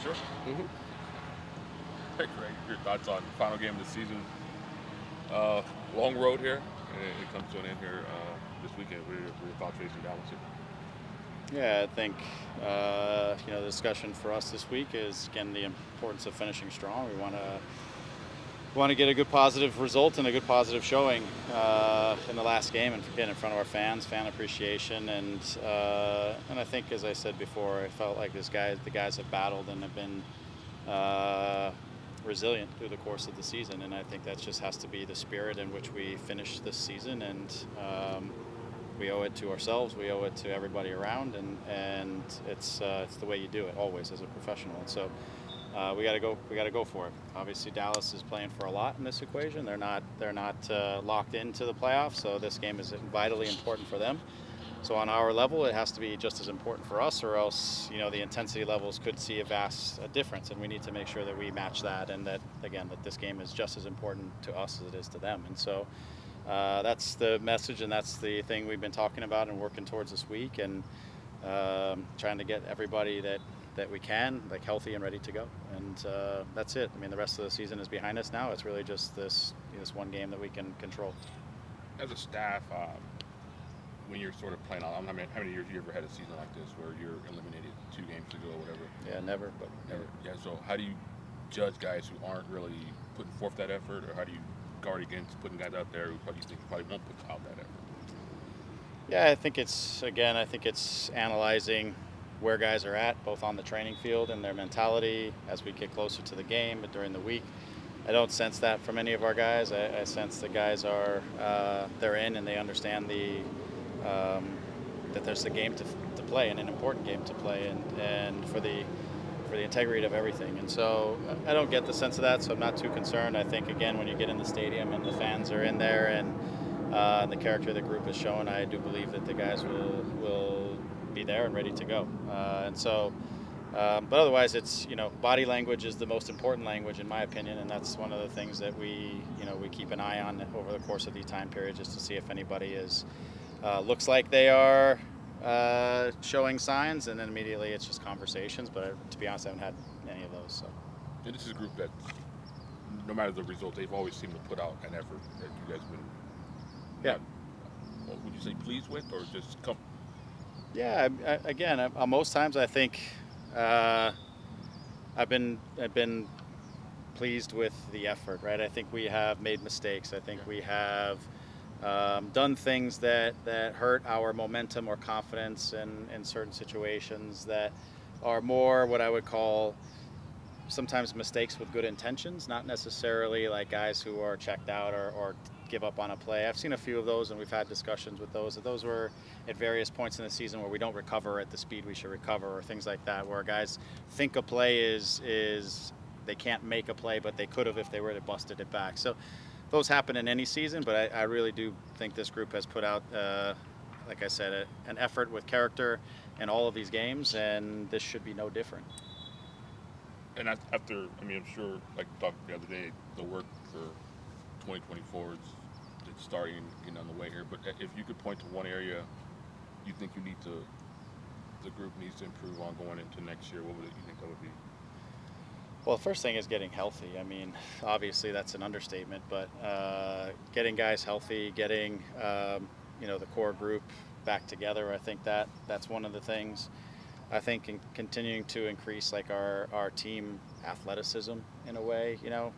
Sure. Hmm. Hey, Craig, your thoughts on the final game of the season? Long road here, and it comes to an end here this weekend. What are your thoughts facing Dallas here? Yeah, I think the discussion for us this week is again the importance of finishing strong. We want to get a good positive result and a good positive showing in the last game, and again in front of our fans, fan appreciation, and I think, as I said before, I felt like the guys have battled and have been uh, resilient through the course of the season, and I think that just has to be the spirit in which we finish this season, and we owe it to ourselves, we owe it to everybody around, and it's the way you do it always as a professional, and so. We got to go for it. Obviously, Dallas is playing for a lot in this equation. They're not locked into the playoffs, so this game is vitally important for them. So on our level, it has to be just as important for us, or else the intensity levels could see a vast difference, and we need to make sure that we match that, and that again that this game is just as important to us as it is to them. And so that's the message, and that's the thing we've been talking about and working towards this week, and trying to get everybody that we can healthy and ready to go. And that's it. I mean, the rest of the season is behind us now. It's really just this one game that we can control. As a staff, when you're sort of playing, how many years you ever had a season like this where you're eliminated 2 games to go or whatever? Yeah, never, but never. Yeah. So how do you judge guys who aren't really putting forth that effort, or how do you guard against putting guys out there who probably think probably won't put out that effort? Yeah, I think it's analyzing where guys are at, both on the training field and their mentality as we get closer to the game, but during the week. I don't sense that from any of our guys. I sense the guys are they're in and they understand that there's a game to play, and an important game to play, and for the integrity of everything. And so I don't get the sense of that, so I'm not too concerned. I think again when you get in the stadium and the fans are in there and the character the group is showing, I do believe that the guys will be there and ready to go. But otherwise, it's body language is the most important language in my opinion, and that's one of the things that we keep an eye on over the course of these time periods, just to see if anybody looks like they are showing signs, and then immediately it's just conversations. But to be honest, I haven't had any of those. So. And this is a group that, no matter the result, they've always seemed to put out an effort that you guys have been. Yeah. Would you say pleased with, or just come? Yeah. Again, most times I think I've been pleased with the effort. Right. I think we have made mistakes. I think we have done things that hurt our momentum or confidence in certain situations that are more what I would call sometimes mistakes with good intentions, not necessarily like guys who are checked out or give up on a play. I've seen a few of those, and we've had discussions with those. Those were at various points in the season where we don't recover at the speed we should recover, or things like that, where guys think a play is they can't make a play, but they could have if they were to busted it back. So those happen in any season, but I really do think this group has put out, like I said, an effort with character in all of these games, and this should be no different. And after, I mean, I'm sure, like we talked the other day, the work for 2024 is it's starting, getting on the way here. But if you could point to one area you think the group needs to improve on going into next year, what would you think that would be? Well, the first thing is getting healthy. I mean, obviously that's an understatement, but getting guys healthy, getting the core group back together, I think that's one of the things. I think continuing to increase like our team athleticism in a way.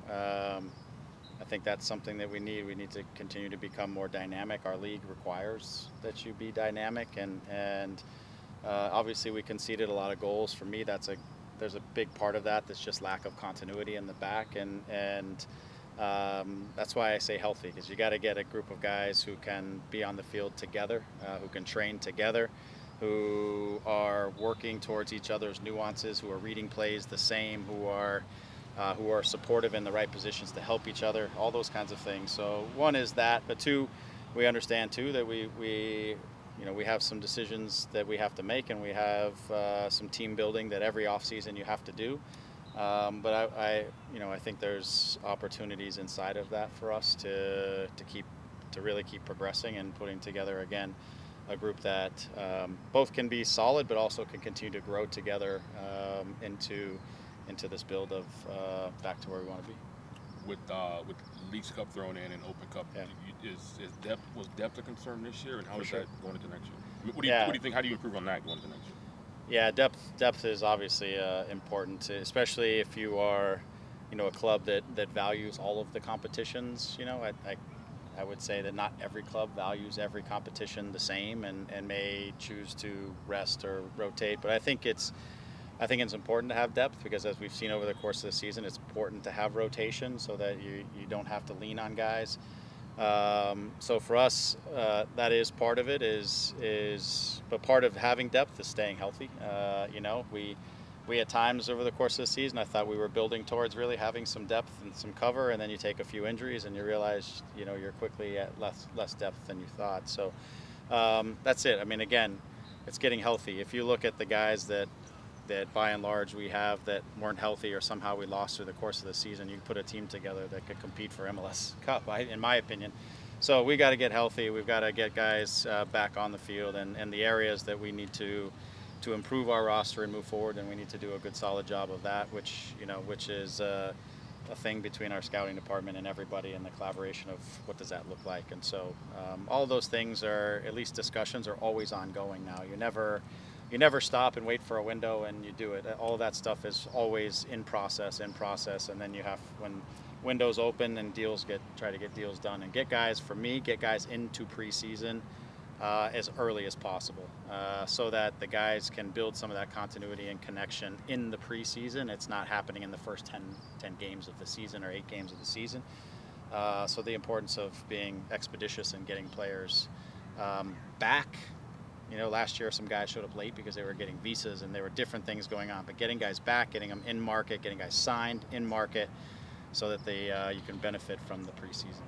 I think that's something that we need. We need to continue to become more dynamic. Our league requires that you be dynamic, and obviously we conceded a lot of goals. For me, there's a big part of that that's just lack of continuity in the back, and that's why I say healthy, because you got to get a group of guys who can be on the field together, who can train together, who are working towards each other's nuances, who are reading plays the same, who are supportive in the right positions to help each other, all those kinds of things. So one is that, but two, we understand too that we have some decisions that we have to make, and we have some team building that every offseason you have to do. But I think there's opportunities inside of that for us to really keep progressing and putting together again a group that both can be solid, but also can continue to grow together into this build of back to where we want to be. With Leagues Cup thrown in and Open Cup, Yeah. was depth a concern this year, and how For is sure. that going into next year? I mean, Yeah. what do you think? How do you improve on that going into next year? Yeah, depth is obviously important, especially if you are, a club that values all of the competitions. I would say that not every club values every competition the same, and may choose to rest or rotate. But I think it's important to have depth, because as we've seen over the course of the season, it's important to have rotation so that you don't have to lean on guys. So for us, that is part of it. But part of having depth is staying healthy. We at times over the course of the season, I thought we were building towards really having some depth and some cover, and then you take a few injuries and you realize you're quickly at less depth than you thought. So that's it. I mean, again, it's getting healthy. If you look at the guys that by and large we have that weren't healthy or somehow we lost through the course of the season, you put a team together that could compete for MLS Cup, in my opinion. So we got to get healthy. We've got to get guys back on the field, and the areas that we need to improve our roster and move forward, and we need to do a good solid job of that, which is a thing between our scouting department and everybody, and the collaboration of what does that look like. And so all of those things are, at least discussions are always ongoing now. You never stop and wait for a window and you do it. All of that stuff is always in process, and then you have, when windows open and try to get deals done and get guys into preseason as early as possible, so that the guys can build some of that continuity and connection in the preseason. It's not happening in the first 10 games of the season or 8 games of the season. So the importance of being expeditious and getting players back. Last year some guys showed up late because they were getting visas and there were different things going on. But getting guys back, getting them in market, getting guys signed in market, so that you can benefit from the preseason.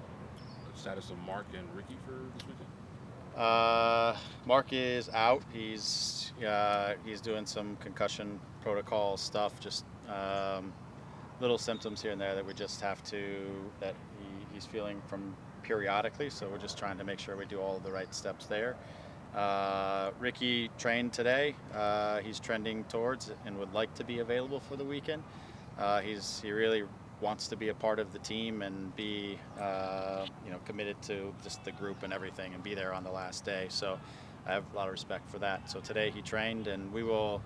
Status of Mark and Ricky for this weekend? Mark is out. He's doing some concussion protocol stuff, just little symptoms here and there that we just have to, that he's feeling from periodically. So we're just trying to make sure we do all the right steps there. Ricky trained today. He's trending towards and would like to be available for the weekend. He really wants to be a part of the team and be committed to just the group and everything, and be there on the last day. So I have a lot of respect for that. So today he trained, and we were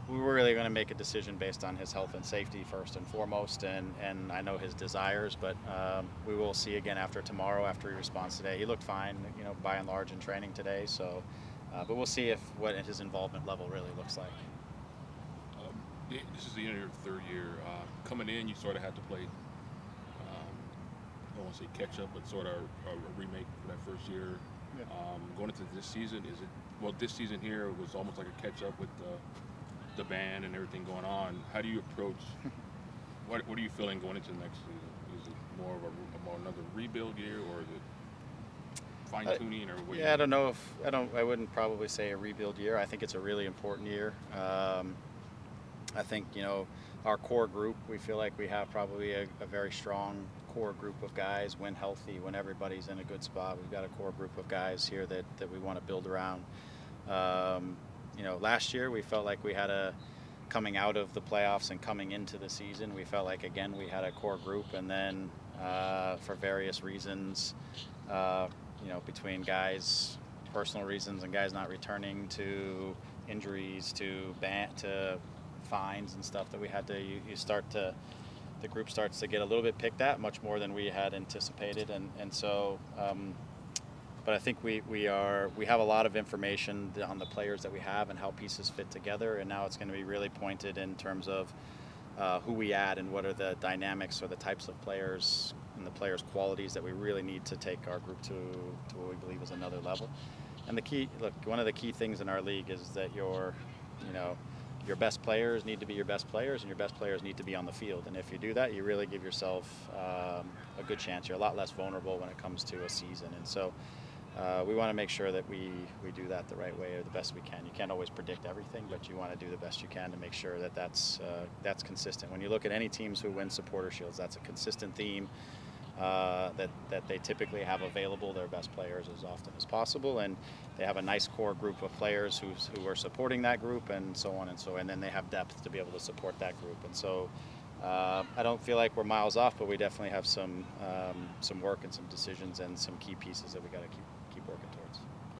really going to make a decision based on his health and safety first and foremost, and I know his desires, but we will see again after tomorrow, after he responds today. He looked fine, by and large in training today. So, but we'll see what his involvement level really looks like. This is the end of your third year. Coming in, you sort of had to play, I don't want to say catch up, but sort of a remake for that first year. Yeah. Going into this season, this season here was almost like a catch up with the band and everything going on. How do you approach, what are you feeling going into next season? Is it more of another rebuild year, or is it fine tuning, or what? Yeah, I wouldn't probably say a rebuild year. I think it's a really important year. I think, our core group, we feel like we have probably a very strong core group of guys when healthy, when everybody's in a good spot. We've got a core group of guys here that we want to build around. Last year we felt like we had coming out of the playoffs and coming into the season, we felt like, again, we had a core group, and then for various reasons, between guys, personal reasons, and guys not returning, to injuries, to fines and stuff that we had to, the group starts to get a little bit picked at, much more than we had anticipated, and so but I think we have a lot of information on the players that we have and how pieces fit together, and now it's going to be really pointed in terms of who we add and what are the dynamics or the types of players and the players' qualities that we really need to take our group to what we believe is another level. And one of the key things in our league is that your best players need to be your best players, and your best players need to be on the field. And if you do that, you really give yourself a good chance. You're a lot less vulnerable when it comes to a season. And so we want to make sure that we do that the right way or the best we can. You can't always predict everything, but you want to do the best you can to make sure that that's consistent. When you look at any teams who win Supporter Shields, that's a consistent theme. that they typically have available their best players as often as possible, and they have a nice core group of players who are supporting that group, and so on and so, and then they have depth to be able to support that group, and so I don't feel like we're miles off, but we definitely have some work and some decisions and some key pieces that we got to keep working towards.